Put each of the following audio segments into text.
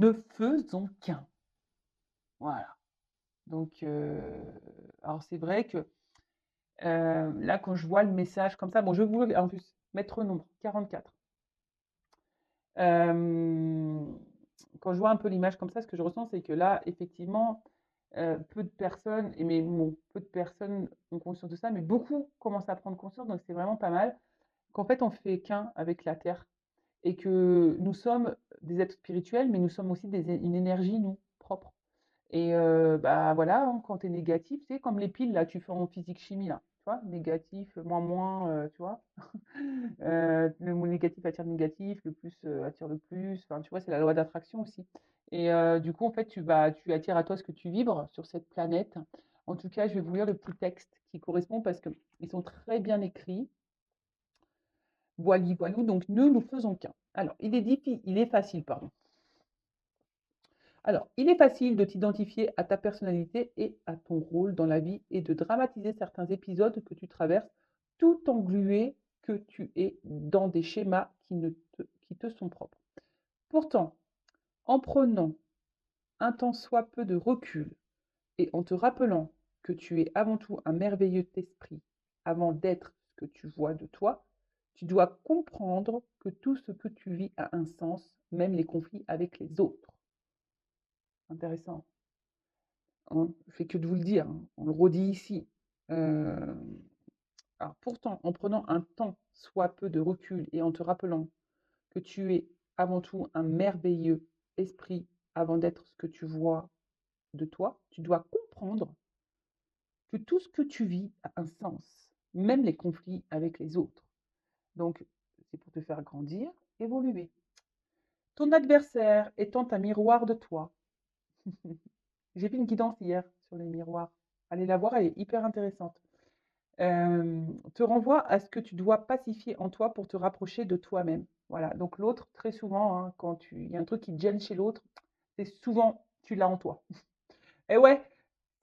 ne faisons qu'un. Voilà. Donc, alors c'est vrai que là, quand je vois le message comme ça, bon, je vous en plus mettre nombre 44. Quand je vois un peu l'image comme ça, ce que je ressens, c'est que là, effectivement, peu de personnes, mais bon, peu de personnes ont conscience de ça, mais beaucoup commencent à prendre conscience, donc c'est vraiment pas mal, qu'en fait, on fait qu'un avec la Terre et que nous sommes des êtres spirituels, mais nous sommes aussi une énergie, nous, propre. Et bah, voilà, hein, quand tu es négatif, c'est comme les piles, là, tu fais en physique-chimie, là, tu vois? Négatif, moins, tu vois? Le mot négatif attire le négatif, le plus, attire le plus, enfin, tu vois? C'est la loi d'attraction aussi et du coup, en fait, tu attires à toi ce que tu vibres sur cette planète. En tout cas, je vais vous lire le petit texte qui correspond parce qu'ils sont très bien écrits. Voili voilou, donc ne nous faisons qu'un. Alors, il est facile, pardon. Alors, il est facile de t'identifier à ta personnalité et à ton rôle dans la vie et de dramatiser certains épisodes que tu traverses, tout englué que tu es dans des schémas qui te sont propres. Pourtant, en prenant un tant soit peu de recul et en te rappelant que tu es avant tout un merveilleux esprit avant d'être ce que tu vois de toi, tu dois comprendre que tout ce que tu vis a un sens, même les conflits avec les autres. Intéressant. Hein, je fais que de vous le dire, hein, on le redit ici. Euh, alors pourtant, en prenant un temps, soit peu de recul, et en te rappelant que tu es avant tout un merveilleux esprit avant d'être ce que tu vois de toi, tu dois comprendre que tout ce que tu vis a un sens, même les conflits avec les autres. Donc, c'est pour te faire grandir, évoluer. Ton adversaire étant un miroir de toi. J'ai fait une guidance hier sur les miroirs. Allez la voir, elle est hyper intéressante. Te renvoie à ce que tu dois pacifier en toi pour te rapprocher de toi-même. Voilà, donc l'autre, très souvent, hein, il y a un truc qui te gêne chez l'autre, c'est souvent tu l'as en toi. Et ouais,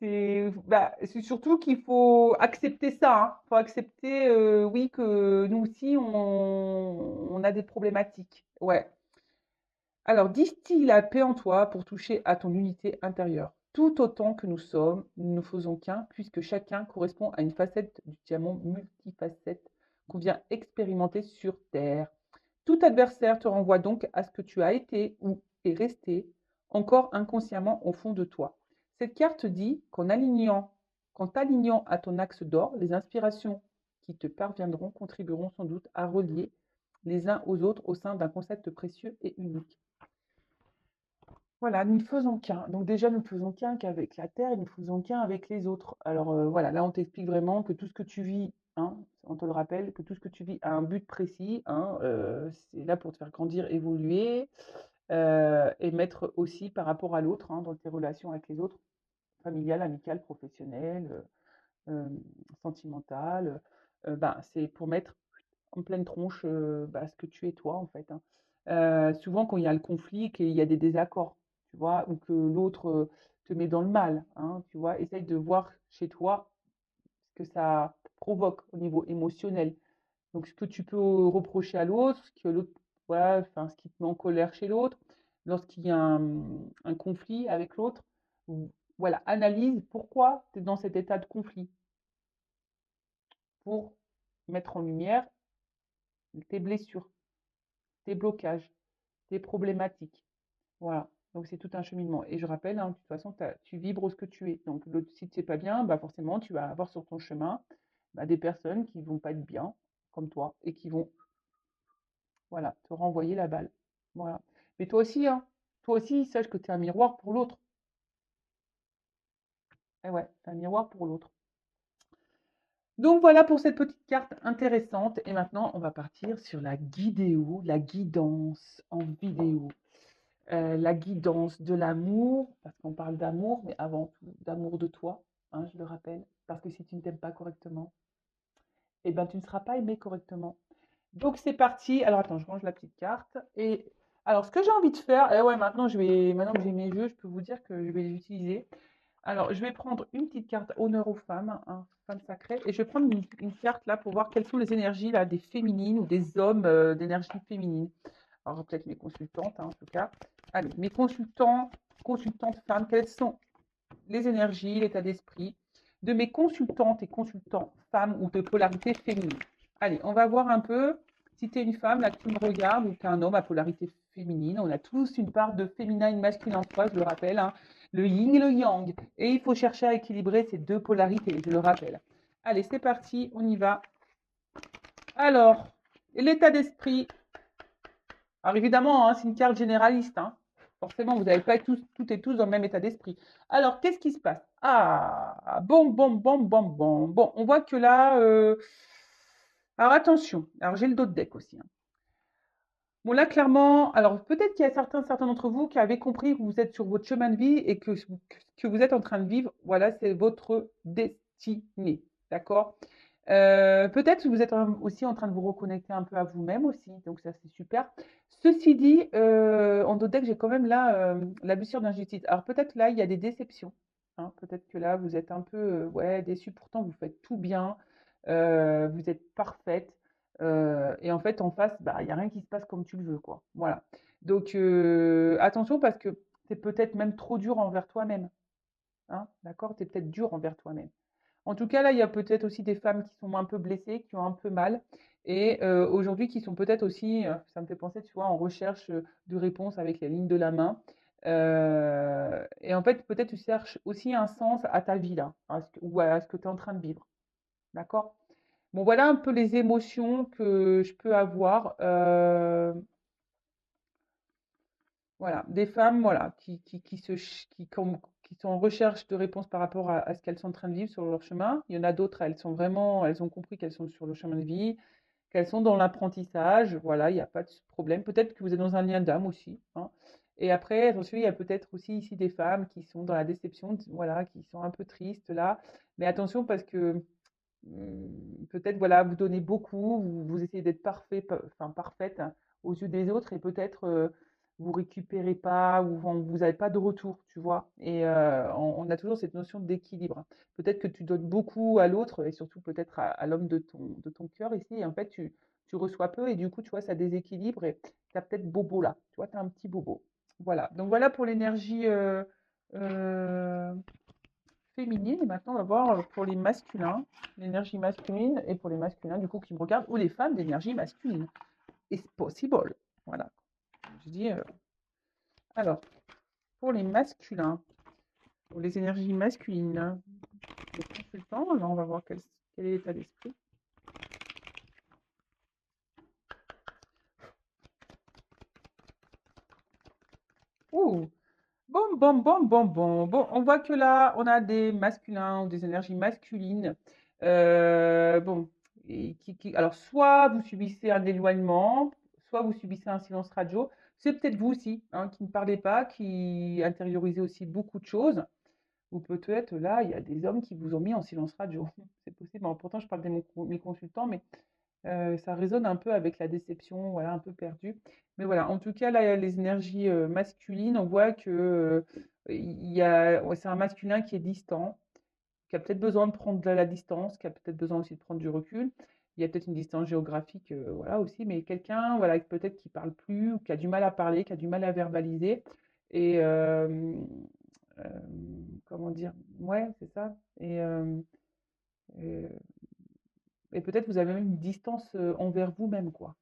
c'est surtout qu'il faut accepter ça. Hein. Il faut accepter, oui, que nous aussi, on a des problématiques. Ouais. Alors, distille la paix en toi pour toucher à ton unité intérieure. Tout autant que nous sommes, nous ne faisons qu'un, puisque chacun correspond à une facette du diamant multifacette qu'on vient expérimenter sur Terre. Tout adversaire te renvoie donc à ce que tu as été ou est resté encore inconsciemment au fond de toi. Cette carte dit qu'en t'alignant à ton axe d'or, les inspirations qui te parviendront contribueront sans doute à relier les uns aux autres au sein d'un concept précieux et unique. Voilà, nous ne faisons qu'un. Donc déjà, nous ne faisons qu'un qu'avec la Terre et nous ne faisons qu'un avec les autres. Alors voilà, là, on t'explique vraiment que tout ce que tu vis, hein, on te le rappelle, que tout ce que tu vis a un but précis, hein, c'est là pour te faire grandir, évoluer, et mettre aussi par rapport à l'autre, hein, dans tes relations avec les autres, familiales, amicales, professionnelles, sentimentales, ben, c'est pour mettre en pleine tronche bah, ce que tu es toi, en fait. Hein. Souvent, quand il y a le conflit, qu'il y a des désaccords, tu vois, ou que l'autre te met dans le mal, hein, tu vois, essaye de voir chez toi ce que ça provoque au niveau émotionnel. Donc, ce que tu peux reprocher à l'autre, ce que l'autre, voilà, enfin, ce qui te met en colère chez l'autre, lorsqu'il y a un conflit avec l'autre, voilà, analyse pourquoi tu es dans cet état de conflit pour mettre en lumière tes blessures, tes blocages, tes problématiques. Voilà. Donc c'est tout un cheminement. Et je rappelle, hein, de toute façon, tu vibres ce que tu es. Donc si tu n'es pas bien, bah forcément, tu vas avoir sur ton chemin bah, des personnes qui vont pas être bien, comme toi, et qui vont voilà, te renvoyer la balle. Voilà. Mais toi aussi, sache que tu es un miroir pour l'autre. Eh ouais, c'est un miroir pour l'autre. Donc voilà pour cette petite carte intéressante. Et maintenant, on va partir sur la guidéo, la guidance en vidéo. La guidance de l'amour, parce qu'on parle d'amour, mais avant tout d'amour de toi, hein, je le rappelle, parce que si tu ne t'aimes pas correctement, eh ben, tu ne seras pas aimé correctement. Donc c'est parti. Alors attends, je range la petite carte. Et alors ce que j'ai envie de faire, ouais, maintenant que j'ai mes jeux, je peux vous dire que je vais les utiliser. Alors je vais prendre une petite carte honneur aux femmes, hein, femmes sacrées, et je vais prendre une carte là pour voir quelles sont les énergies là des féminines ou des hommes d'énergie féminine. Alors, peut-être mes consultantes, hein, en tout cas. Allez, mes consultants, consultantes femmes, quelles sont les énergies, l'état d'esprit de mes consultantes et consultants femmes ou de polarité féminine. Allez, on va voir un peu. Si tu es une femme là, qui me regarde ou tu es un homme à polarité féminine, on a tous une part de féminin et de masculin en soi, je le rappelle, hein, le yin et le yang. Et il faut chercher à équilibrer ces deux polarités, je le rappelle. Allez, c'est parti, on y va. Alors, l'état d'esprit. Alors évidemment, hein, c'est une carte généraliste. Hein. Forcément, vous n'allez pas être toutes et tous dans le même état d'esprit. Alors, qu'est-ce qui se passe? Ah, bon, bon, bon, bon, bon. Bon, on voit que là... Alors attention, alors j'ai le dos de deck aussi. Hein. Bon, là, clairement, alors peut-être qu'il y a certains d'entre vous qui avaient compris que vous êtes sur votre chemin de vie et que vous êtes en train de vivre. Voilà, c'est votre destinée. D'accord? Peut-être que vous êtes aussi en train de vous reconnecter un peu à vous-même aussi, donc ça c'est super. Ceci dit, en dos de deck, j'ai quand même là la blessure d'injustice. Alors peut-être là, il y a des déceptions. Hein. Peut-être que là, vous êtes un peu ouais, déçu, pourtant vous faites tout bien, vous êtes parfaite. Et en fait, en face, bah, il n'y a rien qui se passe comme tu le veux, quoi. Voilà. Donc attention parce que c'est peut-être même trop dur envers toi-même. Hein, d'accord? Tu es peut-être dur envers toi-même. En tout cas, là, il y a peut-être aussi des femmes qui sont un peu blessées, qui ont un peu mal, et aujourd'hui qui sont peut-être aussi, ça me fait penser, tu vois, en recherche de réponses avec la ligne de la main. Et en fait, peut-être tu cherches aussi un sens à ta vie là, ou à ce que tu es en train de vivre. D'accord? Bon, voilà un peu les émotions que je peux avoir. Voilà, des femmes voilà, qui sont en recherche de réponses par rapport à ce qu'elles sont en train de vivre sur leur chemin. Il y en a d'autres, elles ont compris qu'elles sont sur le chemin de vie, qu'elles sont dans l'apprentissage. Voilà, il n'y a pas de problème. Peut-être que vous êtes dans un lien d'âme aussi. Hein. Et après, attention, il y a peut-être aussi ici des femmes qui sont dans la déception, voilà, qui sont un peu tristes là. Mais attention parce que peut-être voilà, vous donnez beaucoup, vous essayez d'être parfait, enfin parfaite hein, aux yeux des autres et peut-être vous récupérez pas ou vous n'avez pas de retour, tu vois. Et on a toujours cette notion d'équilibre. Peut-être que tu donnes beaucoup à l'autre et surtout peut-être à l'homme de ton cœur ici. Et en fait, tu reçois peu et du coup, tu vois, ça déséquilibre et tu as peut-être bobo là. Tu vois, tu as un petit bobo. Voilà. Donc voilà pour l'énergie euh, féminine. Et maintenant, on va voir pour les masculins, l'énergie masculine et pour les masculins, du coup, qui me regardent, ou les femmes d'énergie masculine. It's possible. Voilà. Je dis, alors, pour les masculins, pour les énergies masculines, les consultants, alors on va voir quel est l'état d'esprit. Ouh, bon, bon, bon, bon, bon. Bon, on voit que là, on a des masculins ou des énergies masculines. Bon, alors soit vous subissez un éloignement, soit vous subissez un silence radio. C'est peut-être vous aussi, hein, qui ne parlez pas, qui intériorisez aussi beaucoup de choses. Ou peut-être là, il y a des hommes qui vous ont mis en silence radio. C'est possible. Bon, pourtant, je parle de mes consultants, mais ça résonne un peu avec la déception, voilà, un peu perdue. Mais voilà, en tout cas, là, les énergies masculines, on voit que ouais, c'est un masculin qui est distant, qui a peut-être besoin de prendre de la distance, qui a peut-être besoin aussi de prendre du recul. Il y a peut-être une distance géographique, voilà aussi, mais quelqu'un, voilà, peut-être qui parle plus, ou qui a du mal à parler, qui a du mal à verbaliser. Et comment dire? Ouais, c'est ça. Euh, et peut-être vous avez même une distance envers vous-même, quoi.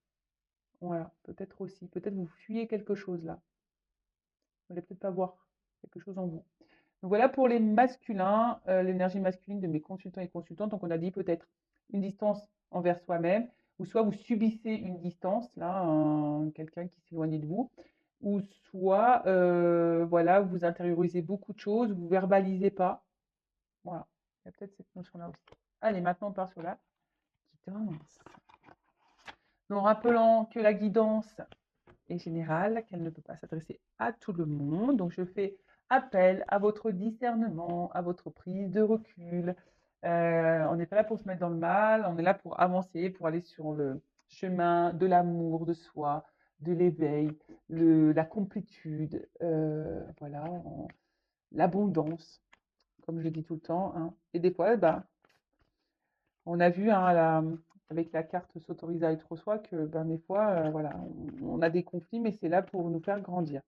Voilà, peut-être aussi. Peut-être vous fuyez quelque chose là. Vous n'allez peut-être pas voir quelque chose en vous. Donc voilà pour les masculins, l'énergie masculine de mes consultants et consultantes. Donc on a dit peut-être une distance envers soi-même, ou soit vous subissez une distance, là, quelqu'un qui s'éloigne de vous, ou soit voilà, vous intériorisez beaucoup de choses, vous verbalisez pas. Voilà, il y a peut-être cette notion-là aussi. Allez, maintenant on part sur la guidance. Donc rappelant que la guidance est générale, qu'elle ne peut pas s'adresser à tout le monde. Donc je fais appel à votre discernement, à votre prise de recul. On n'est pas là pour se mettre dans le mal, on est là pour avancer, pour aller sur le chemin de l'amour de soi, de l'éveil, la complétude, voilà, l'abondance, comme je le dis tout le temps. Hein. Et des fois, bah, on a vu hein, avec la carte s'autoriser à être soi que ben, des fois, voilà, on a des conflits, mais c'est là pour nous faire grandir.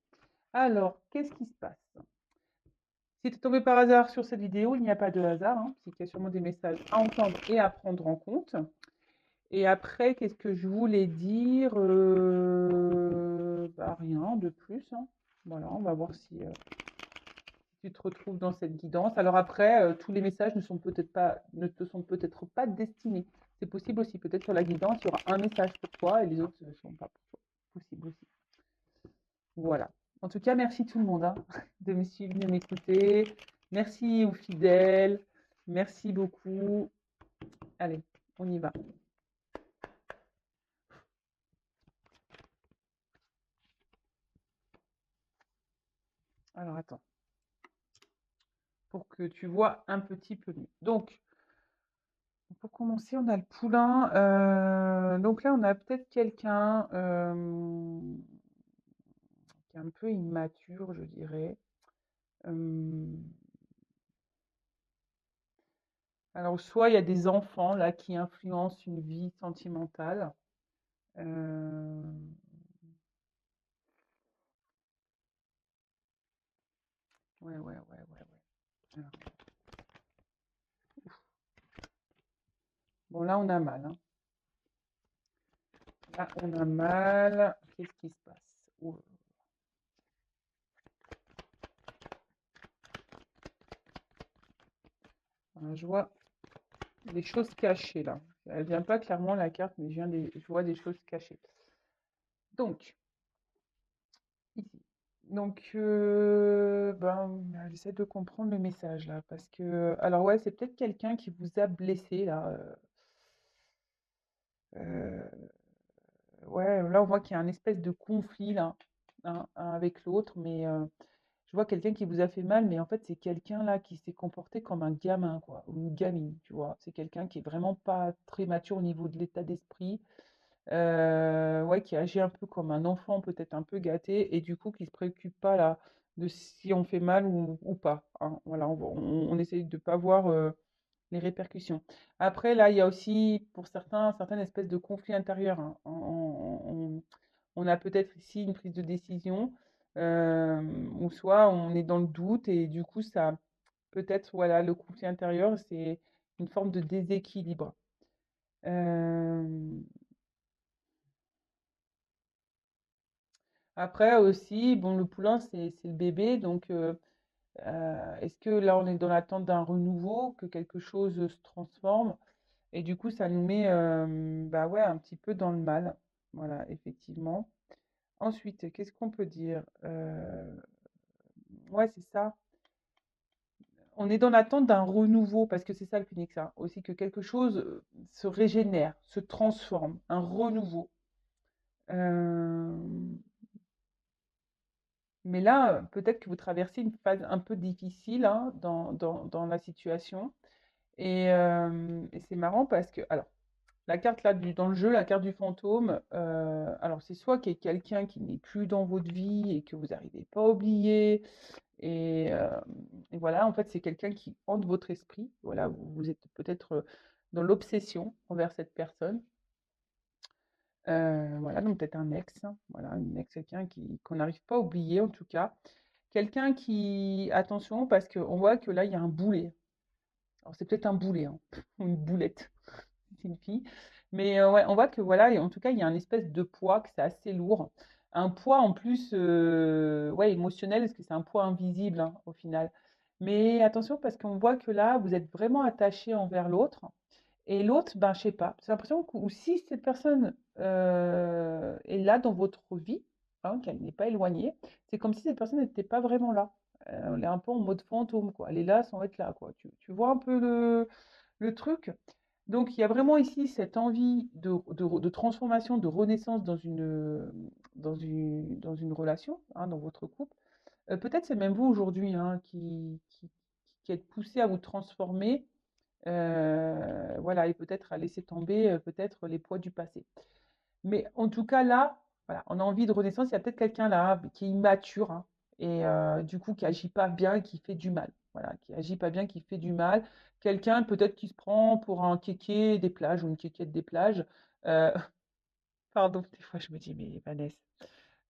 Alors, qu'est-ce qui se passe? Si tu es tombé par hasard sur cette vidéo, il n'y a pas de hasard, hein, c'est qu'il y a sûrement des messages à entendre et à prendre en compte. Et après, qu'est-ce que je voulais dire? Bah, rien de plus, hein. Voilà, on va voir si tu te retrouves dans cette guidance. Alors après, tous les messages ne te sont peut-être pas destinés. C'est possible aussi. Peut-être sur la guidance, il y aura un message pour toi et les autres ne sont pas pour toi. Possible aussi. Voilà. En tout cas, merci tout le monde, hein, de me suivre, de m'écouter. Merci aux fidèles. Merci beaucoup. Allez, on y va. Alors attends, pour que tu vois un petit peu mieux. Donc, pour commencer, on a le poulain. Donc là, on a peut-être quelqu'un qui est un peu immature, je dirais. Alors, soit il y a des enfants là qui influencent une vie sentimentale. Euh, ouais, ouais, ouais, ouais, ouais. Alors, bon, là, on a mal, hein. Là, on a mal. Qu'est-ce qui se passe? Oh, voilà, je vois des choses cachées là. Elle vient pas clairement la carte, mais je vois des choses cachées. Donc, ici. Donc, ben, j'essaie de comprendre le message là, parce que, alors ouais, c'est peut-être quelqu'un qui vous a blessé là. Euh, ouais, là on voit qu'il y a un espèce de conflit là, hein, avec l'autre, mais je vois quelqu'un qui vous a fait mal, mais en fait c'est quelqu'un là qui s'est comporté comme un gamin quoi, ou une gamine, tu vois. C'est quelqu'un qui est vraiment pas très mature au niveau de l'état d'esprit. Ouais, qui agit un peu comme un enfant, peut-être un peu gâté, et du coup qui se préoccupe pas là de si on fait mal ou pas, hein. Voilà, on essaye de pas voir les répercussions. Après, là, il y a aussi pour certains, certaines espèces de conflits intérieurs, hein. On a peut-être ici une prise de décision, ou soit on est dans le doute, et du coup, ça peut-être, voilà, le conflit intérieur, c'est une forme de déséquilibre. Euh, Après aussi, bon, le poulain, c'est le bébé, donc est-ce que là, on est dans l'attente d'un renouveau, que quelque chose se transforme? Et du coup, ça nous met, bah ouais, un petit peu dans le mal. Voilà, effectivement. Ensuite, qu'est-ce qu'on peut dire? Ouais, c'est ça. On est dans l'attente d'un renouveau, parce que c'est ça le phoenix, hein, aussi que quelque chose se régénère, se transforme, un renouveau. Euh, Mais là, peut-être que vous traversez une phase un peu difficile, hein, dans la situation. Et c'est marrant parce que, alors, la carte là, dans le jeu, la carte du fantôme, alors c'est soit qu'il y ait quelqu'un qui n'est plus dans votre vie et que vous n'arrivez pas à oublier. Et voilà, en fait, c'est quelqu'un qui hante votre esprit. Voilà, vous êtes peut-être dans l'obsession envers cette personne. Voilà, donc peut-être un ex, hein, voilà, une ex, quelqu'un qu'on n'arrive pas à oublier en tout cas. Quelqu'un qui, attention, parce qu'on voit que là, il y a un boulet. Alors, c'est peut-être un boulet, hein, ou une boulette, c'est une fille. Mais ouais, on voit que voilà, et en tout cas, il y a un espèce de poids, que c'est assez lourd. Un poids en plus, ouais, émotionnel, parce que c'est un poids invisible, hein, au final. Mais attention, parce qu'on voit que là, vous êtes vraiment attaché envers l'autre. Et l'autre, ben, je sais pas, j'ai l'impression que ou si cette personne, est là dans votre vie, hein, qu'elle n'est pas éloignée, c'est comme si cette personne n'était pas vraiment là. Elle est un peu en mode fantôme, quoi. Elle est là sans être là, quoi. Tu vois un peu le truc? Donc il y a vraiment ici cette envie de transformation, de renaissance dans une relation, hein, dans votre couple. Peut-être c'est même vous aujourd'hui, hein, qui êtes poussé à vous transformer, voilà, et peut-être à laisser tomber, peut-être les poids du passé. Mais en tout cas, là, voilà, on a envie de renaissance. Il y a peut-être quelqu'un là qui est immature, hein, et du coup qui agit pas bien et qui fait du mal. Voilà. voilà, qui agit pas bien, qui fait du mal. Quelqu'un peut-être qui se prend pour un kéké des plages ou une kékette des plages. Euh, pardon, des fois je me dis, mais Vanessa,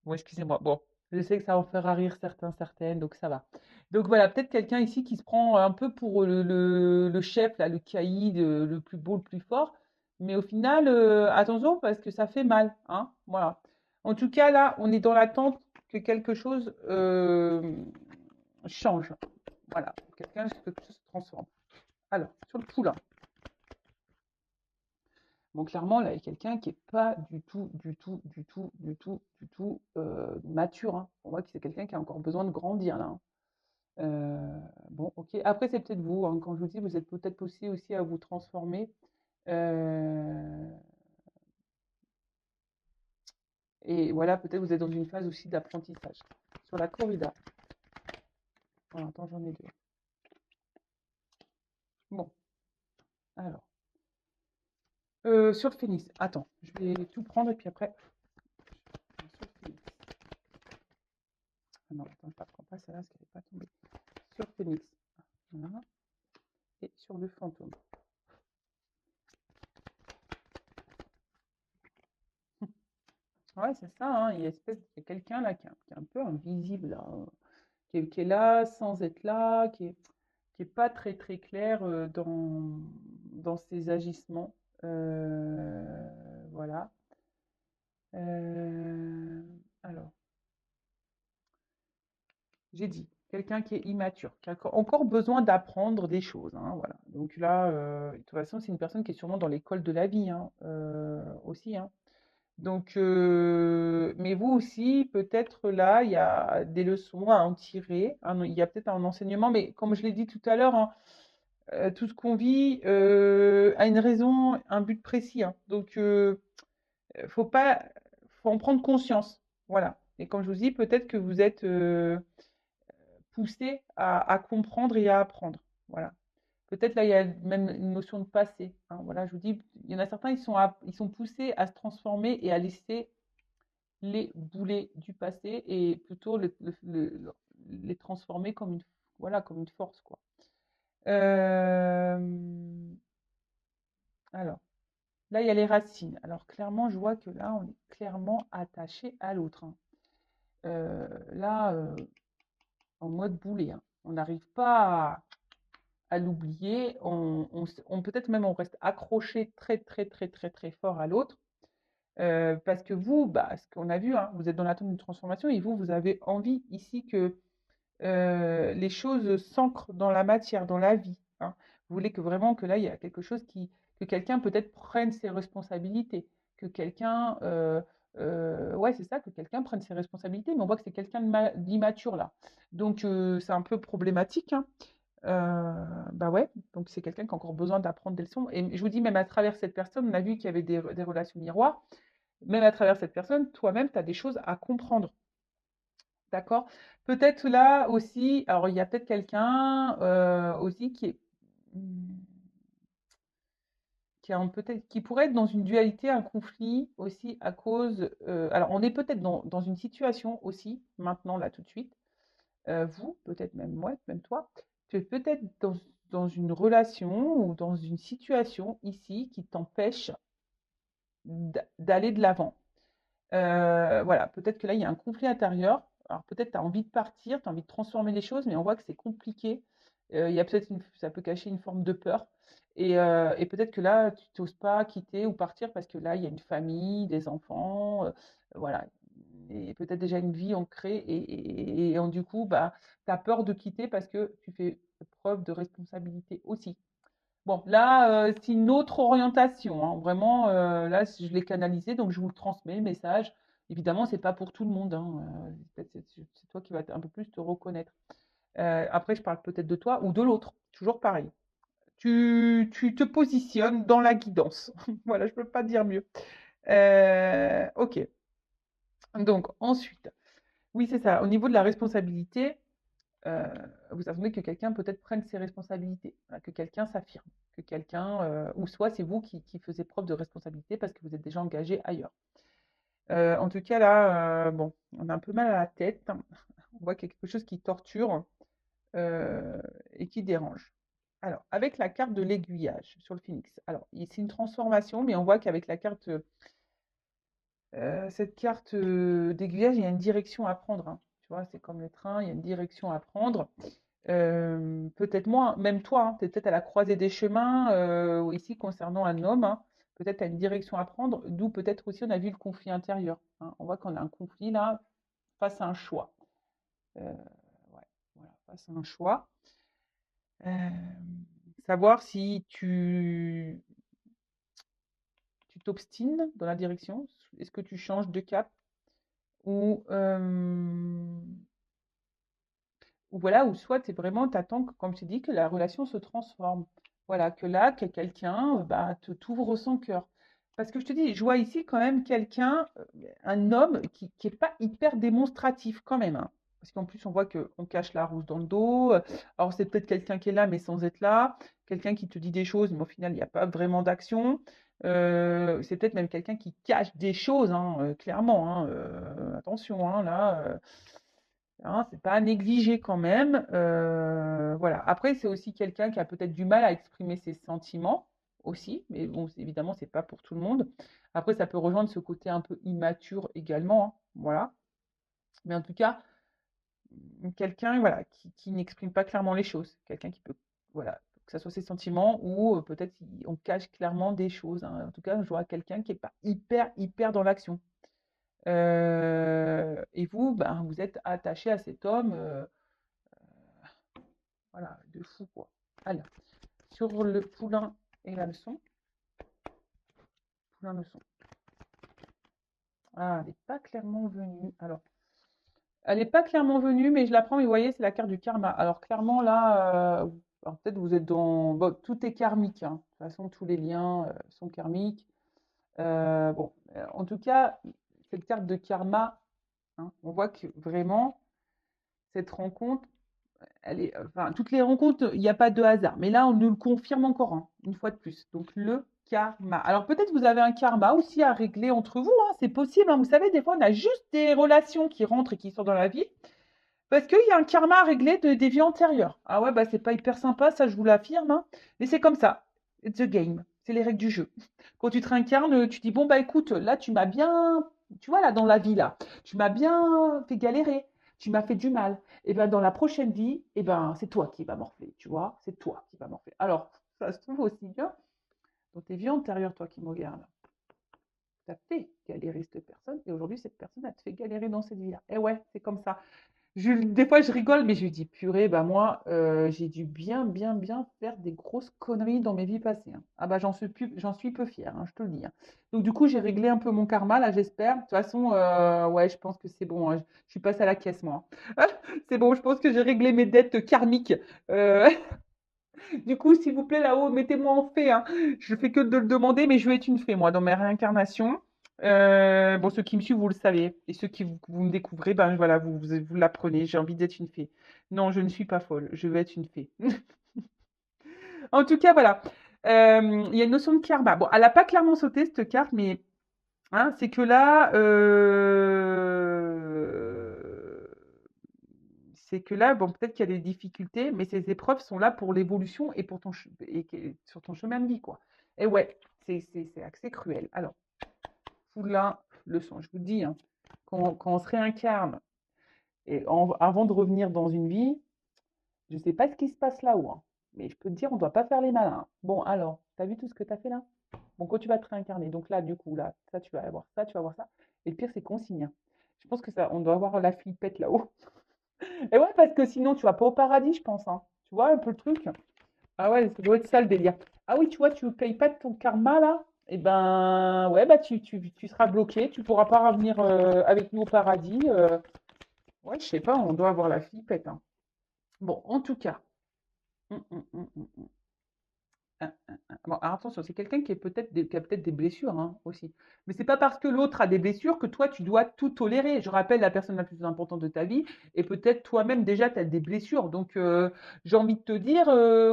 bon, excusez-moi. Bon, je sais que ça en fera rire certains, certaines, donc ça va. Donc voilà, peut-être quelqu'un ici qui se prend un peu pour le chef, là, le caïd, le plus beau, le plus fort. Mais au final, attention parce que ça fait mal, hein. Voilà. En tout cas, là, on est dans l'attente que quelque chose change. Voilà, quelqu'un, que quelque chose se transforme. Alors, sur le poulain. Bon, clairement, là, il y a quelqu'un qui est pas du tout mature, hein. On voit que c'est quelqu'un qui a encore besoin de grandir, là, hein. Bon, ok. Après, c'est peut-être vous, hein. Quand je vous dis, vous êtes peut-être poussé aussi à vous transformer. Euh, et voilà, peut-être vous êtes dans une phase aussi d'apprentissage. Sur la corrida. Alors, attends, j'en ai deux. Bon, alors. Sur le phénix. Attends, je vais tout prendre et puis après. Sur le phénix. Ah non, attends, je ne la prends pas celle-là parce qu'elle n'est pas tombée. Sur le phénix. Voilà. Et sur le fantôme. Ouais, c'est ça, hein. Il y a quelqu'un là qui est un peu invisible, là, qui est là sans être là, qui est pas très très clair dans ses agissements. Voilà. Euh, alors, j'ai dit, quelqu'un qui est immature, qui a encore besoin d'apprendre des choses, hein, voilà. Donc là, de toute façon, c'est une personne qui est sûrement dans l'école de la vie, hein, aussi, hein. Donc, mais vous aussi, peut-être là, il y a des leçons à en tirer, hein, il y a peut-être un enseignement, mais comme je l'ai dit tout à l'heure, hein, tout ce qu'on vit a une raison, un but précis, hein. Donc, faut pas, faut en prendre conscience. Voilà. Et comme je vous dis, peut-être que vous êtes poussé à comprendre et à apprendre. Voilà. Peut-être là, il y a même une notion de passé, hein. Voilà, je vous dis, il y en a certains, ils sont poussés à se transformer et à laisser les boulets du passé et plutôt les transformer comme une, voilà, comme une force, quoi. Euh, alors, là, il y a les racines. Alors, clairement, je vois que là, on est clairement attaché à l'autre, hein. Là, en mode boulet, hein. On n'arrive pas à l'oublier. Peut-être même on reste accroché très, très, très, très, très fort à l'autre. Parce que vous, bah, ce qu'on a vu, hein, vous êtes dans l'attente d'une transformation et vous, vous avez envie ici que les choses s'ancrent dans la matière, dans la vie, hein. Vous voulez que vraiment que là, il y a quelque chose que quelqu'un peut-être prenne ses responsabilités, que quelqu'un, ouais, c'est ça, que quelqu'un prenne ses responsabilités, mais on voit que c'est quelqu'un d'immature là. Donc, c'est un peu problématique, hein. Bah ouais, donc c'est quelqu'un qui a encore besoin d'apprendre des leçons. Et je vous dis, même à travers cette personne, on a vu qu'il y avait des relations miroirs. Même à travers cette personne, toi-même, tu as des choses à comprendre. D'accord? Peut-être là aussi, alors il y a peut-être quelqu'un aussi mmh, qui pourrait être dans une dualité, un conflit aussi à cause. Alors on est peut-être dans une situation aussi, maintenant, là, tout de suite. Vous, peut-être même moi, même toi, tu es peut-être dans une relation ou dans une situation ici qui t'empêche d'aller de l'avant. Voilà, peut-être que là, il y a un conflit intérieur. Alors peut-être tu as envie de partir, tu as envie de transformer les choses, mais on voit que c'est compliqué. Il y a peut-être ça peut cacher une forme de peur. Et peut-être que là, tu n'oses pas quitter ou partir parce que là, il y a une famille, des enfants, voilà. Et peut-être déjà une vie ancrée. Du coup, bah, tu as peur de quitter parce que tu fais preuve de responsabilité aussi. Bon, là, c'est une autre orientation, hein. Vraiment, là, je l'ai canalisé, donc je vous le transmets, le message. Évidemment, c'est pas pour tout le monde, hein. C'est toi qui vas un peu plus te reconnaître. Après, je parle peut-être de toi ou de l'autre. Toujours pareil. Tu te positionnes dans la guidance. Voilà, je peux pas dire mieux. Ok. Donc, ensuite, oui, c'est ça. Au niveau de la responsabilité, euh, vous attendez que quelqu'un peut-être prenne ses responsabilités, voilà, que quelqu'un s'affirme, que quelqu'un, ou soit c'est vous qui faisiez preuve de responsabilité parce que vous êtes déjà engagé ailleurs. En tout cas, là, bon, on a un peu mal à la tête, hein. On voit qu'il y a quelque chose qui torture. euh, et qui dérange. Alors, avec la carte de l'aiguillage sur le phénix. Alors, c'est une transformation, mais on voit qu'avec la carte, cette carte d'aiguillage, il y a une direction à prendre, hein. Tu vois, c'est comme le train, il y a une direction à prendre. Peut-être moi, même toi, hein, tu es peut-être à la croisée des chemins, ici concernant un homme, hein, peut-être tu as une direction à prendre, d'où peut-être aussi on a vu le conflit intérieur, hein. On voit qu'on a un conflit là face à un choix. Ouais, voilà, face à un choix. Euh, Savoir si tu t'obstines dans la direction, est-ce que tu changes de cap ou, ou voilà, ou soit tu vraiment, t'attends, comme tu dis, que la relation se transforme. Voilà, que là, que quelqu'un bah, t'ouvre son cœur. Parce que je te dis, je vois ici quand même quelqu'un, un homme qui est pas hyper démonstratif quand même, hein. Parce qu'en plus, on voit qu'on cache la rousse dans le dos. Alors, c'est peut-être quelqu'un qui est là, mais sans être là. Quelqu'un qui te dit des choses, mais au final, il n'y a pas vraiment d'action. C'est peut-être même quelqu'un qui cache des choses, hein, clairement, hein, attention, hein, là. Hein, c'est pas à négliger quand même. Voilà. Après, c'est aussi quelqu'un qui a peut-être du mal à exprimer ses sentiments aussi, mais bon, évidemment, c'est pas pour tout le monde. Après, ça peut rejoindre ce côté un peu immature également, hein, voilà. Mais en tout cas, quelqu'un voilà, qui n'exprime pas clairement les choses. Quelqu'un qui peut, voilà, que ce soit ses sentiments ou peut-être on cache clairement des choses, hein. En tout cas, je vois quelqu'un qui n'est pas hyper dans l'action. Et vous, ben, vous êtes attaché à cet homme. Voilà, de fou quoi. Alors, sur le poulain et la leçon. Poulain leçon. Ah, elle n'est pas clairement venue. Alors, elle n'est pas clairement venue, mais je la prends, mais vous voyez, c'est la carte du karma. Alors, clairement, là, alors peut-être vous êtes dans. Bon, tout est karmique, hein. De toute façon, tous les liens sont karmiques. Bon, en tout cas, cette carte de karma, hein, on voit que vraiment, cette rencontre, enfin, toutes les rencontres, il n'y a pas de hasard. Mais là, on nous le confirme encore, hein, une fois de plus. Donc, le karma. Alors, peut-être vous avez un karma aussi à régler entre vous, hein, c'est possible, hein. Vous savez, des fois, on a juste des relations qui rentrent et qui sortent dans la vie parce qu'il y a un karma à régler des vies antérieures. Ah ouais, bah, c'est pas hyper sympa, ça, je vous l'affirme, hein. Mais c'est comme ça. It's the game. C'est les règles du jeu. Quand tu te réincarnes, tu dis, bon, bah écoute, là, tu m'as bien, tu vois, là, dans la vie, là, tu m'as bien fait galérer, tu m'as fait du mal. Et ben dans la prochaine vie, et ben, c'est toi qui vas morfler, tu vois, c'est toi qui vas morfler. Alors, ça se trouve aussi bien dans tes vies antérieures, toi qui me regardes. Tu as fait galérer cette personne, et aujourd'hui, cette personne, elle te fait galérer dans cette vie-là. Et ouais, c'est comme ça. Des fois, je rigole, mais je lui dis, purée, bah moi, j'ai dû bien faire des grosses conneries dans mes vies passées, hein. Ah bah j'en suis peu fière, hein, je te le dis, hein. Donc du coup, j'ai réglé un peu mon karma, là, j'espère. De toute façon, ouais, je pense que c'est bon, hein. Je suis passée à la caisse, moi, hein. C'est bon, je pense que j'ai réglé mes dettes karmiques. Euh, du coup, s'il vous plaît, là-haut, mettez-moi en fée, hein. Je fais que de le demander, mais je vais être une fée, moi, dans mes réincarnations. Bon, ceux qui me suivent, vous le savez. Et ceux qui vous me découvrez, ben voilà, vous l'apprenez. J'ai envie d'être une fée. Non, je ne suis pas folle. Je veux être une fée. En tout cas, voilà. Il y a une notion de karma. Bon, elle n'a pas clairement sauté, cette carte, mais hein, c'est que là, bon, peut-être qu'il y a des difficultés, mais ces épreuves sont là pour l'évolution et pour sur ton chemin de vie, quoi. Et ouais, c'est assez cruel. Alors, Poulain, leçon, je vous dis, hein, quand on se réincarne, et avant de revenir dans une vie, je ne sais pas ce qui se passe là-haut, hein, mais je peux te dire, on ne doit pas faire les malins. Bon, alors, tu as vu tout ce que tu as fait là? Bon, quand tu vas te réincarner, donc là, du coup, là, ça, tu vas avoir ça, tu vas avoir ça. Et le pire, c'est qu'on signe, hein. Je pense que ça, on doit avoir la flippette là-haut. Et ouais, parce que sinon, tu vas pas au paradis, je pense, hein. Tu vois un peu le truc? Ah ouais, ça doit être ça le délire. Ah oui, tu vois, tu ne payes pas ton karma là? Eh ben, ouais, bah tu seras bloqué, tu pourras pas revenir avec nous au paradis. Ouais, je sais pas, on doit avoir la flippette, hein. Bon, en tout cas. Hum, hum, hum, hum, hum. Bon, alors attention, c'est quelqu'un qui a peut-être des blessures, hein, aussi. Mais c'est pas parce que l'autre a des blessures que toi, tu dois tout tolérer. Je rappelle la personne la plus importante de ta vie et peut-être toi-même déjà, tu as des blessures. Donc, j'ai envie de te dire,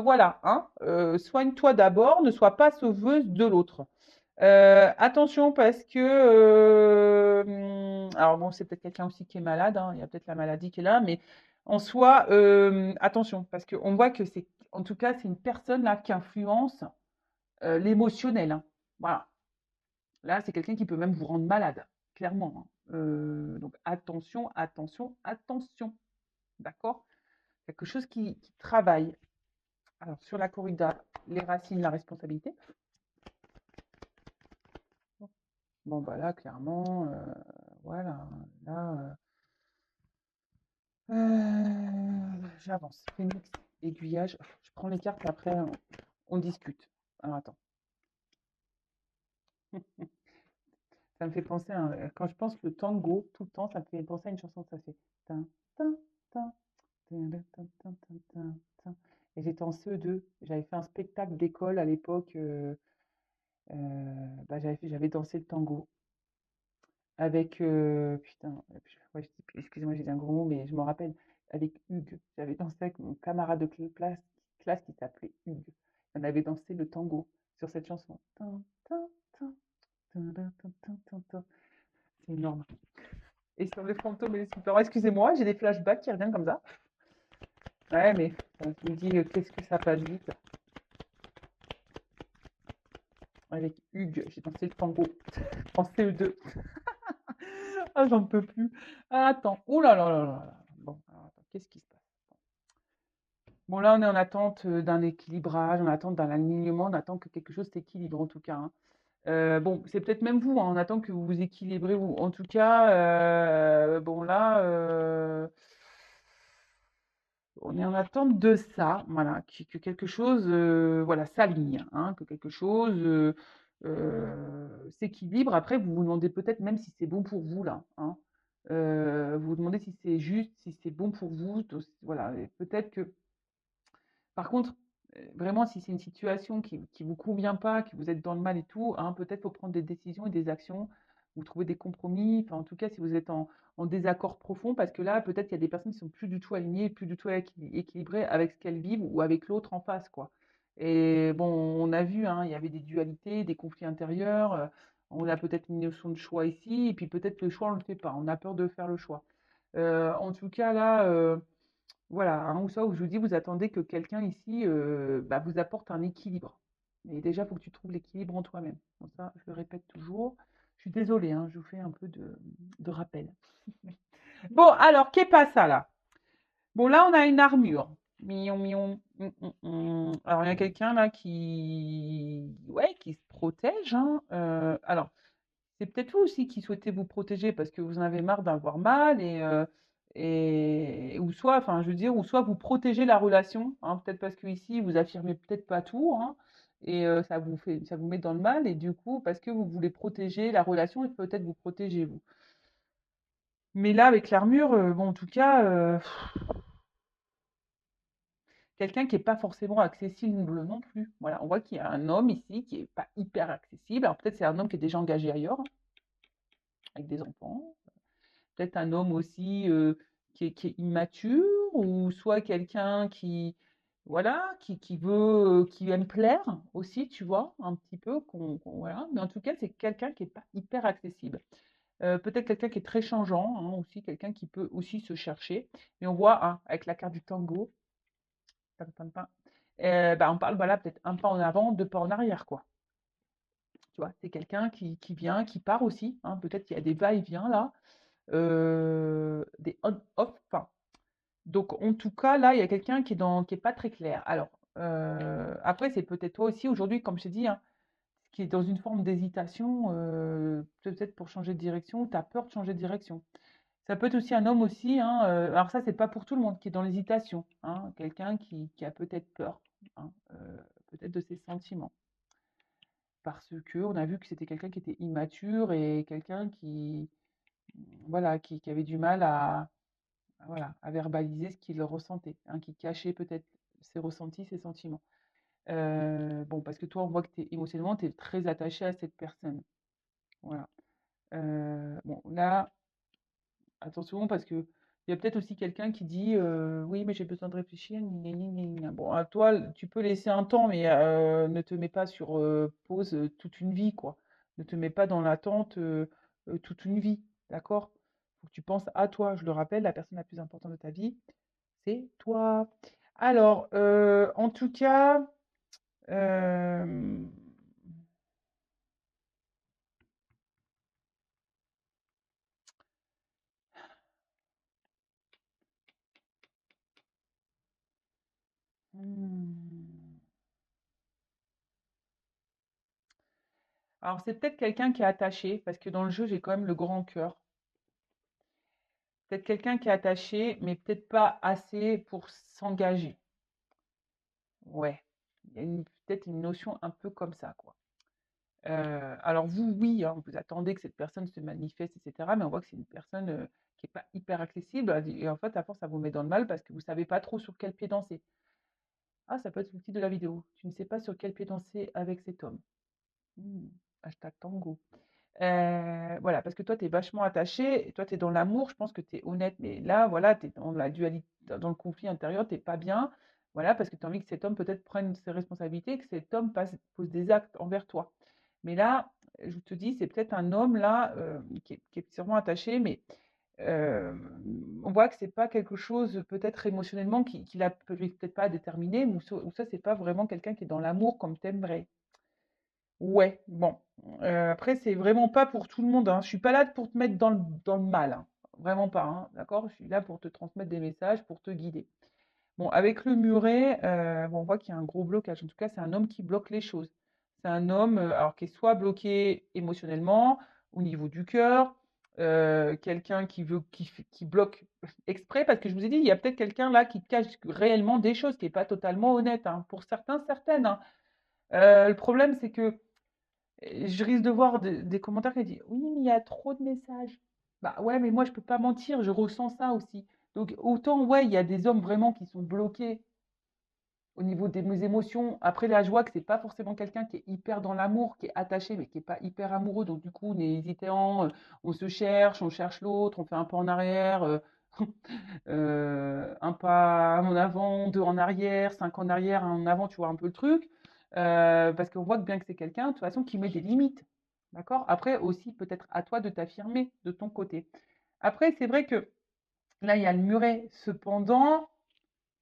voilà, hein, soigne-toi d'abord, ne sois pas sauveuse de l'autre. Attention parce que, alors bon, c'est peut-être quelqu'un aussi qui est malade, hein, il y a peut-être la maladie qui est là, mais En soi, attention, parce qu'on voit que c'est, en tout cas, c'est une personne là qui influence l'émotionnel, hein. Voilà. Là, c'est quelqu'un qui peut même vous rendre malade, clairement, hein. Donc attention, attention, attention. D'accord? Quelque chose qui travaille. Alors, sur la corrida, les racines, la responsabilité. Bon, bah là, clairement, voilà. Là, j'avance. Phénix, aiguillage. Je prends les cartes et après, on discute. Alors, attends. Ça me fait penser à quand je pense le tango, tout le temps, ça me fait penser à une chanson, ça fait tin, tin, tin, tin, tin, tin, tin, tin, tin. Et j'étais en CE2, j'avais fait un spectacle d'école à l'époque, bah, j'avais dansé le tango avec, putain, ouais, excusez-moi, j'ai dit un gros mot, mais je me rappelle, avec Hugues. J'avais dansé avec mon camarade de classe qui s'appelait Hugues. On avait dansé le tango sur cette chanson. Tin, tin, tin, tin, tin, tin, tin, tin, tin. C'est énorme. Et sur les fantômes et les super. Excusez-moi, j'ai des flashbacks qui reviennent comme ça. Ouais, mais je me dis, qu'est-ce que ça passe vite. Avec Hugues, j'ai dansé le tango en CE2. Ah, j'en peux plus. Ah, attends. Ouh là là là là là. Bon, alors, attends, qu'est-ce qui se passe? Bon, là, on est en attente d'un équilibrage, en attente d'un alignement, on attend que quelque chose s'équilibre en tout cas, hein. Bon, c'est peut-être même vous, hein, on attend que vous vous équilibrez, ou en tout cas, bon là, on est en attente de ça, voilà, que quelque chose, voilà, s'aligne, hein, que quelque chose s'équilibre. Après, vous vous demandez peut-être même si c'est bon pour vous là, hein. Vous vous demandez si c'est juste, si c'est bon pour vous, voilà. Et peut-être que par contre, vraiment, si c'est une situation qui vous convient pas, que vous êtes dans le mal et tout, hein, peut-être faut prendre des décisions et des actions, ou trouver des compromis. Enfin, en tout cas, si vous êtes en désaccord profond, parce que là, peut-être qu'il y a des personnes qui sont plus du tout alignées, plus du tout équilibrées avec ce qu'elles vivent ou avec l'autre en face, quoi. Et bon, on a vu, hein, il y avait des dualités, des conflits intérieurs. On a peut-être une notion de choix ici, et puis peut-être le choix, on ne le fait pas. On a peur de faire le choix. En tout cas, là, voilà, hein, ou ça, où je vous dis, vous attendez que quelqu'un ici bah, vous apporte un équilibre. Mais déjà, il faut que tu trouves l'équilibre en toi-même. Bon, ça, je le répète toujours. Je suis désolée, hein, je vous fais un peu de rappel. Bon, alors, qu'est pas ça là? Bon, là, on a une armure. Mion, mion. Alors, il y a quelqu'un là ouais, qui se protège, hein. Alors, c'est peut-être vous aussi qui souhaitez vous protéger parce que vous en avez marre d'avoir mal et ou soit, enfin, je veux dire, ou soit vous protégez la relation, hein, peut-être parce que ici vous affirmez peut-être pas tout, hein, et ça vous met dans le mal et du coup parce que vous voulez protéger la relation et peut-être vous protéger vous. Mais là avec l'armure, bon en tout cas, quelqu'un qui est pas forcément accessible non plus. Voilà, on voit qu'il y a un homme ici qui est pas hyper accessible. Alors peut-être c'est un homme qui est déjà engagé ailleurs, hein, avec des enfants. Peut-être un homme aussi qui est immature, ou soit quelqu'un qui, voilà, qui veut, qui aime plaire aussi, tu vois, un petit peu, voilà. Mais en tout cas, c'est quelqu'un qui n'est pas hyper accessible. Peut-être quelqu'un qui est très changeant, hein, aussi, quelqu'un qui peut aussi se chercher. Mais on voit, hein, avec la carte du tango, pam, pam, pam, bah, on parle, voilà, peut-être un pas en avant, deux pas en arrière, quoi. Tu vois, c'est quelqu'un qui vient, qui part aussi, hein. Peut-être qu'il y a des va-et-vient là, des on-off. Enfin, donc, en tout cas, là, il y a quelqu'un qui est pas très clair. Alors, après, c'est peut-être toi aussi aujourd'hui, comme je t'ai dit, hein, qui est dans une forme d'hésitation, peut-être pour changer de direction, tu as peur de changer de direction. Ça peut être aussi un homme aussi, hein, alors ça, c'est pas pour tout le monde, qui est dans l'hésitation, hein, quelqu'un qui a peut-être peur, hein, peut-être de ses sentiments. Parce que on a vu que c'était quelqu'un qui était immature et quelqu'un qui, voilà, qui avait du mal voilà, à verbaliser ce qu'il ressentait, hein, qui cachait peut-être ses ressentis, ses sentiments. Bon, parce que toi, on voit que émotionnellement, tu es très attaché à cette personne. Voilà. Bon, là, attention, parce que il y a peut-être aussi quelqu'un qui dit oui, mais j'ai besoin de réfléchir. Gna, gna, gna, gna. Bon, à toi, tu peux laisser un temps, mais ne te mets pas sur pause toute une vie, quoi. Ne te mets pas dans l'attente toute une vie, d'accord? Faut que tu penses à toi. Je le rappelle, la personne la plus importante de ta vie, c'est toi. Alors, en tout cas, hem, mmh, alors c'est peut-être quelqu'un qui est attaché, parce que dans le jeu, j'ai quand même le grand cœur. Peut-être quelqu'un qui est attaché, mais peut-être pas assez pour s'engager. Ouais, il y a peut-être une notion un peu comme ça, quoi. Alors vous, oui, hein, vous attendez que cette personne se manifeste, et cetera, mais on voit que c'est une personne, qui est pas hyper accessible, et en fait, à force, ça vous met dans le mal parce que vous savez pas trop sur quel pied danser. Ah, ça peut être le titre de la vidéo. Tu ne sais pas sur quel pied danser avec cet homme. Mmh, hashtag tango. Voilà, parce que toi, tu es vachement attaché, et toi, tu es dans l'amour, je pense que tu es honnête, mais là, voilà, tu es dans la dualité, dans le conflit intérieur, tu pas bien, voilà, parce que tu as envie que cet homme peut-être prenne ses responsabilités, que cet homme pose des actes envers toi. Mais là, je te dis, c'est peut-être un homme là, qui est sûrement attaché, mais on voit que c'est pas quelque chose peut-être émotionnellement qu'il a peut-être pas déterminé, ou ça, c'est pas vraiment quelqu'un qui est dans l'amour comme t'aimerais. Ouais, bon, après c'est vraiment pas pour tout le monde, hein. Je suis pas là pour te mettre dans le mal, hein. Vraiment pas, hein, d'accord? Je suis là pour te transmettre des messages, pour te guider. Bon, avec le muret, bon, on voit qu'il y a un gros blocage. En tout cas, c'est un homme qui bloque les choses. C'est un homme, alors qui est soit bloqué émotionnellement, au niveau du cœur, quelqu'un qui bloque exprès, parce que je vous ai dit, il y a peut-être quelqu'un là qui cache réellement des choses, qui est pas totalement honnête, hein, pour certains, certaines, hein. Le problème, c'est que je risque de voir des commentaires qui disent: «Oui, mais il y a trop de messages». Bah, ouais, mais moi, je peux pas mentir, je ressens ça aussi. Donc autant, ouais, il y a des hommes vraiment qui sont bloqués au niveau de mes émotions. Après, là, je vois que c'est pas forcément quelqu'un qui est hyper dans l'amour, qui est attaché, mais qui est pas hyper amoureux. Donc du coup, on est hésitant, on se cherche, on cherche l'autre, on fait un pas en arrière, un pas en avant, 2 en arrière, 5 en arrière, 1 en avant, tu vois un peu le truc? Parce qu'on voit que bien que c'est quelqu'un, de toute façon, qui met des limites. D'accord? Après aussi, peut-être à toi de t'affirmer de ton côté. Après, c'est vrai que là, il y a le muret. Cependant,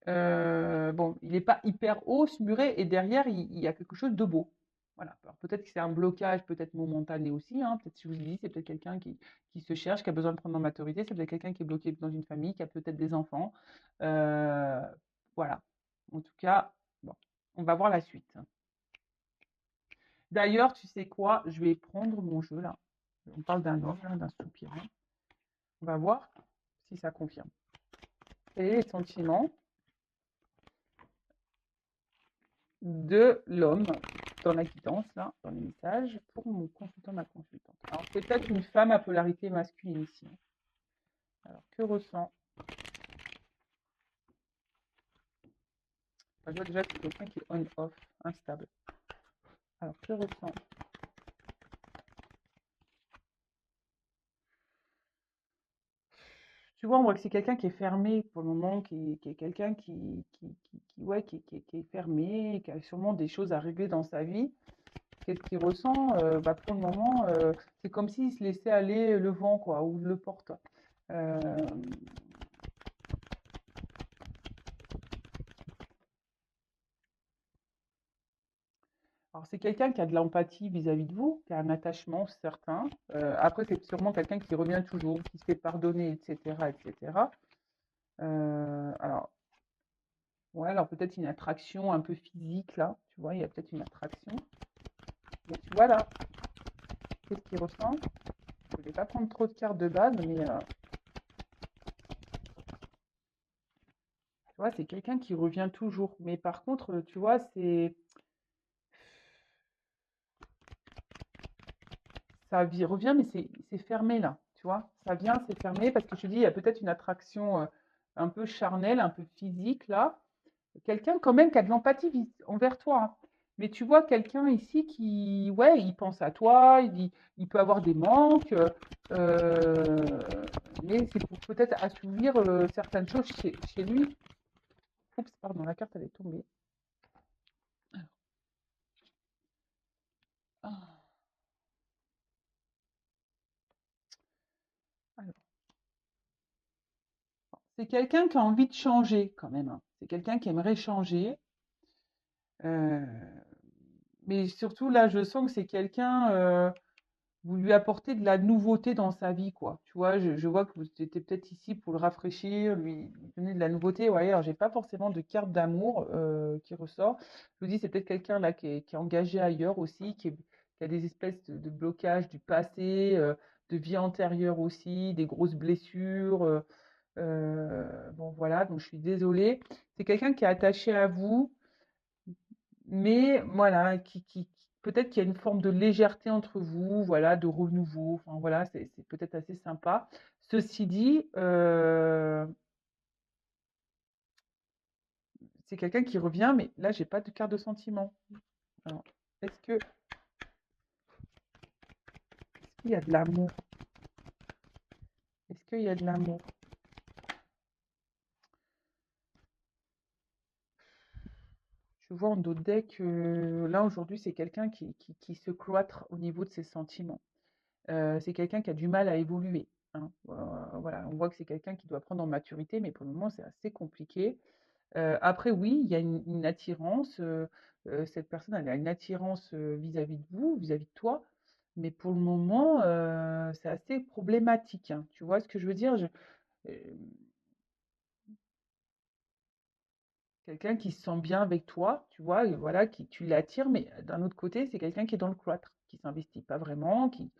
bon, il n'est pas hyper haut ce muret, et derrière, il y a quelque chose de beau. Voilà. Alors peut-être que c'est un blocage, peut-être momentané aussi, hein. Peut-être, si je vous le dis, c'est peut-être quelqu'un qui se cherche, qui a besoin de prendre en maturité. C'est peut-être quelqu'un qui est bloqué dans une famille, qui a peut-être des enfants. Euh, voilà. En tout cas, bon, on va voir la suite. D'ailleurs, tu sais quoi? Je vais prendre mon jeu là. On parle d'un homme, là, d'un soupirant. On va voir si ça confirme. Quels sont les sentiments de l'homme dans la guidance, là, dans les messages, pour mon consultant, ma consultante? Alors, c'est peut-être une femme à polarité masculine ici, hein. Alors, que ressent? Enfin, je vois déjà que c'est quelqu'un qui est on-off, instable. Alors, que ressent? Tu vois, on voit que c'est quelqu'un qui est fermé pour le moment, qui est quelqu'un ouais, qui est fermé, qui a sûrement des choses à régler dans sa vie. Qu'est-ce qu'il ressent? Bah, pour le moment, c'est comme s'il se laissait aller le vent, quoi, ou le porte. Euh, alors, c'est quelqu'un qui a de l'empathie vis-à-vis de vous, qui a un attachement certain. Après, c'est sûrement quelqu'un qui revient toujours, qui se fait pardonner, etc., etc. Alors, ouais, alors peut-être une attraction un peu physique, là. Tu vois, il y a peut-être une attraction. Mais tu vois, là, qu'est-ce qu'il ressent? Je ne vais pas prendre trop de cartes de base, mais tu vois, c'est quelqu'un qui revient toujours. Mais par contre, tu vois, revient, mais c'est fermé là, tu vois. Ça vient, c'est fermé, parce que je te dis, il y a peut-être une attraction un peu charnelle, un peu physique là. Quelqu'un quand même qui a de l'empathie envers toi, hein. Mais tu vois, quelqu'un ici qui, ouais, il pense à toi, il peut avoir des manques, euh, mais c'est pour peut-être assouvir certaines choses chez lui. Oups, pardon, la carte elle est tombée. Ah, alors, C'est quelqu'un qui a envie de changer quand même, hein. C'est quelqu'un qui aimerait changer. euh, mais surtout, là, je sens que c'est quelqu'un, vous lui apportez de la nouveauté dans sa vie, quoi. Tu vois, je vois que vous étiez peut-être ici pour le rafraîchir, lui donner de la nouveauté. Ouais, alors j'ai pas forcément de carte d'amour qui ressort. Je vous dis, c'est peut-être quelqu'un là qui est engagé ailleurs aussi, qui a des espèces de blocages du passé, de vie antérieure aussi, des grosses blessures. Bon, voilà, donc je suis désolée. C'est quelqu'un qui est attaché à vous, mais voilà, peut-être qu'il y a une forme de légèreté entre vous, voilà, de renouveau. Enfin, voilà, c'est peut-être assez sympa. Ceci dit, c'est quelqu'un qui revient, mais là, j'ai pas de carte de sentiment. Alors, est-ce qu'il y a de l'amour? Est-ce qu'il y a de l'amour? Je vois en dos de deck, là, aujourd'hui, c'est quelqu'un qui se cloître au niveau de ses sentiments. C'est quelqu'un qui a du mal à évoluer, hein. Voilà, on voit que c'est quelqu'un qui doit prendre en maturité, mais pour le moment, c'est assez compliqué. Après, oui, il y a une attirance. Cette personne, elle a une attirance vis-à-vis de vous, vis-à-vis de toi. Mais pour le moment, c'est assez problématique, hein. Tu vois ce que je veux dire? Euh, Quelqu'un qui se sent bien avec toi, tu vois, et voilà, tu l'attires, mais d'un autre côté, c'est quelqu'un qui est dans le cloître, qui s'investit pas vraiment, qui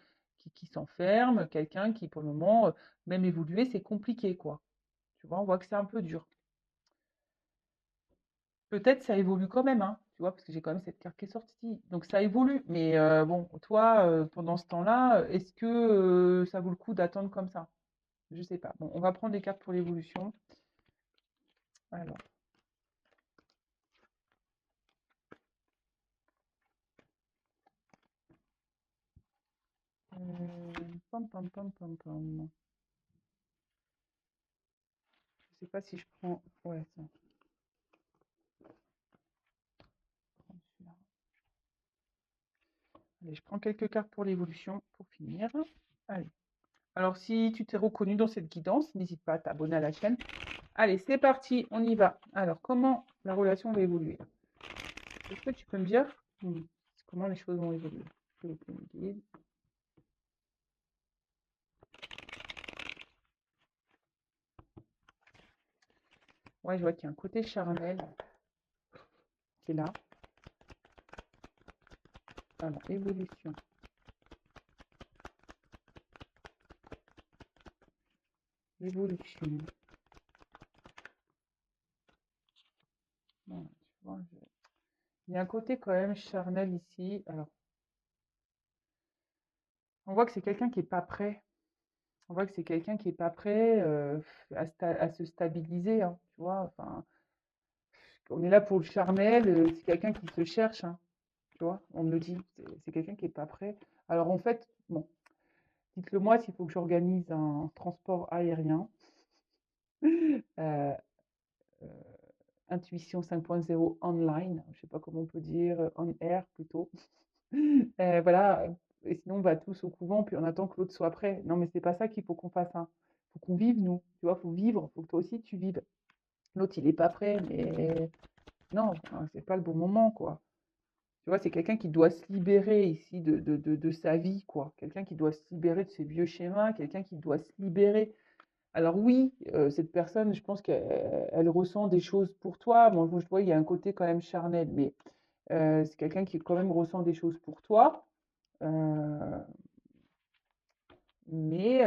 s'enferme, quelqu'un qui, pour le moment, même évoluer, c'est compliqué, quoi. Tu vois, on voit que c'est un peu dur. Peut-être ça évolue quand même, hein, tu vois, parce que j'ai quand même cette carte qui est sortie. Donc ça évolue. Mais bon, toi, pendant ce temps-là, est-ce que ça vaut le coup d'attendre comme ça? Je sais pas. Bon, on va prendre des cartes pour l'évolution. Alors, pam, pam, pam, pam, pam. Je sais pas si je prends. Ouais, ça. Prends celui-là. Allez, je prends quelques cartes pour l'évolution pour finir. Allez. Alors, si tu t'es reconnu dans cette guidance, n'hésite pas à t'abonner à la chaîne. Allez, c'est parti, on y va. Alors, comment la relation va évoluer? Est-ce que tu peux me dire comment les choses vont évoluer? S'il vous plaît, me guide. Ouais, je vois qu'il y a un côté charnel qui est là. Alors, évolution. Évolution. Voilà, tu vois, il y a un côté quand même charnel ici. Alors, on voit que c'est quelqu'un qui n'est pas prêt. On voit que c'est quelqu'un qui n'est pas prêt à se stabiliser, hein, tu vois. Enfin, on est là pour le charnel, c'est quelqu'un qui se cherche, hein, tu vois, on me le dit. C'est quelqu'un qui n'est pas prêt. Alors, en fait, bon, dites-le moi s'il faut que j'organise un transport aérien. Euh, euh, Intuition 5.0 online, je sais pas comment on peut dire, on air plutôt. Voilà, et sinon on va tous au couvent, puis on attend que l'autre soit prêt. Non, mais c'est pas ça qu'il faut qu'on fasse, hein. Faut qu'on vive, nous. Tu vois, faut vivre, faut que toi aussi tu vives. L'autre, il est pas prêt, mais non, enfin, c'est pas le bon moment, quoi. Tu vois, c'est quelqu'un qui doit se libérer ici de sa vie, quoi. Quelqu'un qui doit se libérer de ses vieux schémas, quelqu'un qui doit se libérer. Alors oui, cette personne, je pense qu'elle ressent des choses pour toi. Moi, je vois, il y a un côté quand même charnel, mais c'est quelqu'un qui quand même ressent des choses pour toi. Euh, mais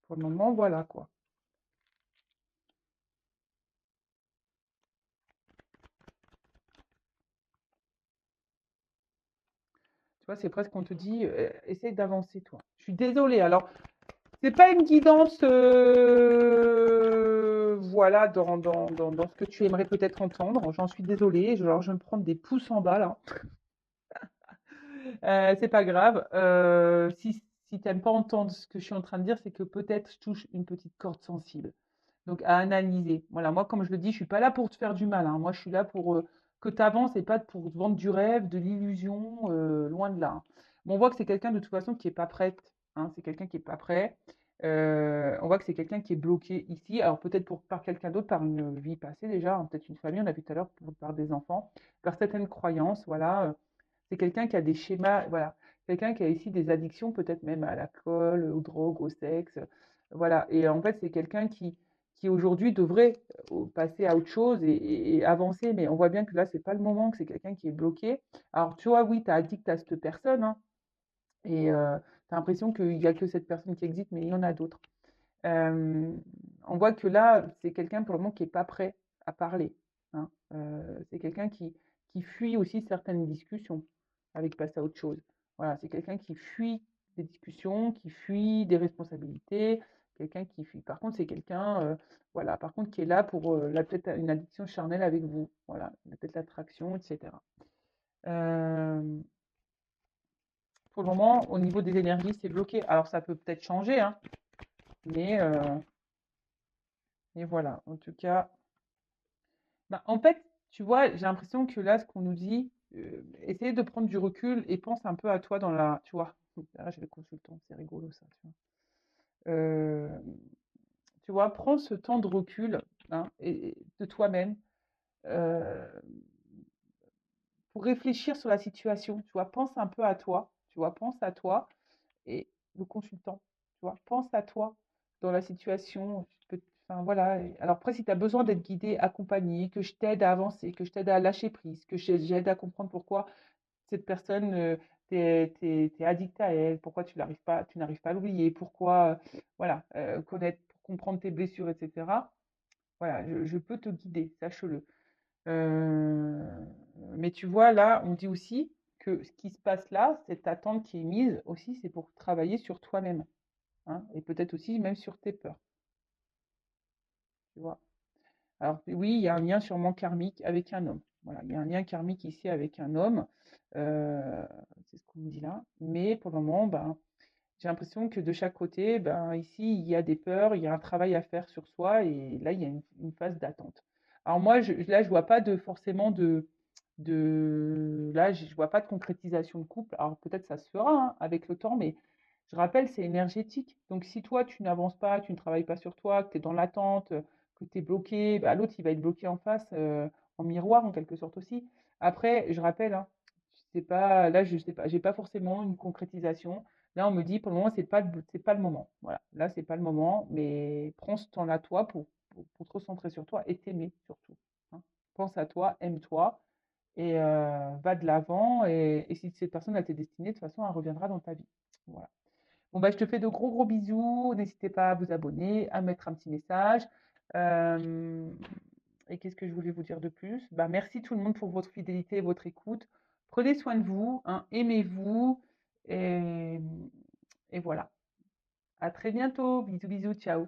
pour le moment, voilà quoi. Tu vois, c'est presque qu'on te dit, essaye d'avancer toi. Je suis désolée. Alors, c'est pas une guidance, voilà, dans ce que tu aimerais peut-être entendre. J'en suis désolée. Alors, je vais me prendre des pouces en bas là. C'est pas grave. Si t'aimes pas entendre ce que je suis en train de dire, c'est que peut-être je touche une petite corde sensible. Donc à analyser. Voilà, moi comme je le dis, je suis pas là pour te faire du mal, hein. Moi je suis là pour que tu avances et pas pour te vendre du rêve, de l'illusion, loin de là, hein. Bon, on voit que c'est quelqu'un de toute façon qui est pas prête, hein. C'est quelqu'un qui est pas prêt. On voit que c'est quelqu'un qui est bloqué ici, alors peut-être par quelqu'un d'autre, par une vie passée déjà, hein, peut-être une famille, on a vu tout à l'heure, par des enfants, par certaines croyances, voilà. C'est quelqu'un qui a des schémas, voilà. Quelqu'un qui a ici des addictions, peut-être même à l'alcool, aux drogues, au sexe, voilà. Et en fait, c'est quelqu'un qui aujourd'hui devrait passer à autre chose et avancer, mais on voit bien que là, c'est pas le moment, que c'est quelqu'un qui est bloqué. Alors, tu vois, oui, tu as addict à cette personne, hein, et tu as l'impression qu'il n'y a que cette personne qui existe, mais il y en a d'autres. Hem, on voit que là, c'est quelqu'un pour le moment qui est pas prêt à parler, hein. C'est quelqu'un qui fuit aussi certaines discussions avec passer à autre chose. Voilà, c'est quelqu'un qui fuit des discussions, qui fuit des responsabilités, quelqu'un qui fuit. Par contre, c'est quelqu'un, voilà, par contre qui est là pour, peut-être une addiction charnelle avec vous. Voilà, il a peut-être l'attraction et cetera. Hem, pour le moment, au niveau des énergies, c'est bloqué. Alors ça peut peut-être changer, hein, mais voilà, en tout cas, bah, en fait, tu vois, j'ai l'impression que là, ce qu'on nous dit, essaye de prendre du recul et pense un peu à toi dans la, tu vois. Là, j'ai le consultant, c'est rigolo ça, tu vois. Hem, tu vois, prends ce temps de recul, hein, et de toi-même, heu, pour réfléchir sur la situation, tu vois? Pense un peu à toi, tu vois? Pense à toi et le consultant, tu vois? Pense à toi dans la situation, tu peux enfin voilà, et alors après si tu as besoin d'être guidé, accompagné, que je t'aide à avancer, que je t'aide à lâcher prise, que j'aide à comprendre pourquoi cette personne, tu es addict à elle, pourquoi tu n'arrives pas à l'oublier, pourquoi, voilà, connaître pour comprendre tes blessures et cetera. Voilà, je peux te guider, sache-le. Heu, mais tu vois, là, on dit aussi que ce qui se passe là, cette attente qui est mise aussi, c'est pour travailler sur toi-même, hein, et peut-être aussi même sur tes peurs, tu vois? Alors oui, il y a un lien sûrement karmique avec un homme. Voilà, il y a un lien karmique ici avec un homme, heu, c'est ce qu'on me dit là. Mais pour le moment, ben, j'ai l'impression que de chaque côté, ben, ici, il y a des peurs, il y a un travail à faire sur soi et là, il y a une phase d'attente. Alors moi, là, je vois pas de forcément là, je vois pas de concrétisation de couple. Alors peut-être ça se fera, hein, avec le temps, mais je rappelle, c'est énergétique. Donc si toi, tu n'avances pas, tu ne travailles pas sur toi, que tu es dans l'attente, que tu es bloqué, bah, l'autre, il va être bloqué en face, en miroir en quelque sorte aussi. Après, je rappelle, hein, c'est pas là, je sais pas, j'ai pas forcément une concrétisation. Là, on me dit: «Pour le moment, c'est pas le moment». Voilà, là, c'est pas le moment, mais prends ce temps-là, toi, pour te recentrer sur toi et t'aimer surtout, hein. Pense à toi, aime-toi et va de l'avant et si cette personne, elle t'est destinée, de toute façon, elle reviendra dans ta vie. Voilà. Bon, bah, je te fais de gros, gros bisous. N'hésitez pas à vous abonner, à mettre un petit message. Hem et qu'est-ce que je voulais vous dire de plus? Bah, merci tout le monde pour votre fidélité et votre écoute. Prenez soin de vous, hein, aimez-vous et voilà. À très bientôt. Bisous, bisous, ciao.